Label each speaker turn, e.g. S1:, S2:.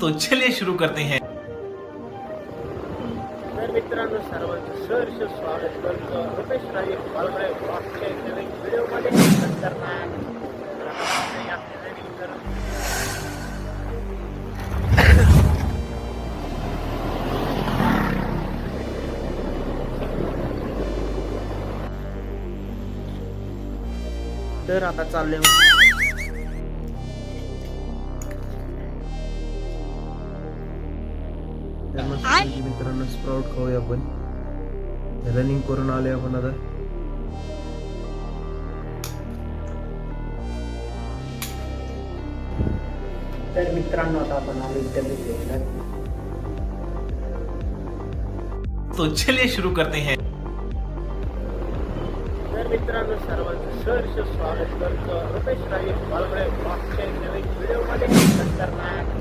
S1: तो चलिए शुरू करते हैं।
S2: तर मित्रांनो सर्वांचं सहर्ष स्वागत करतो रुपेश राजे पालगडे ब्लॉगच्या नवीन व्हिडिओमध्ये खतरनाक आपले नवीन तर आता चालले मित्रांनो स्प्राउट खाऊया आपण रनिंग करून आलोय आपण आता तर मित्रांनो आता आपण आलो इंटरव्ह्यू
S1: तो चलिए शुरू करते हैं।
S2: तर मित्रांनो सर्वांचं सहर्ष स्वागत करतो रुपेश राजे पालगडे ब्लॉगच्या नवीन व्हिडिओमध्ये खतरनाक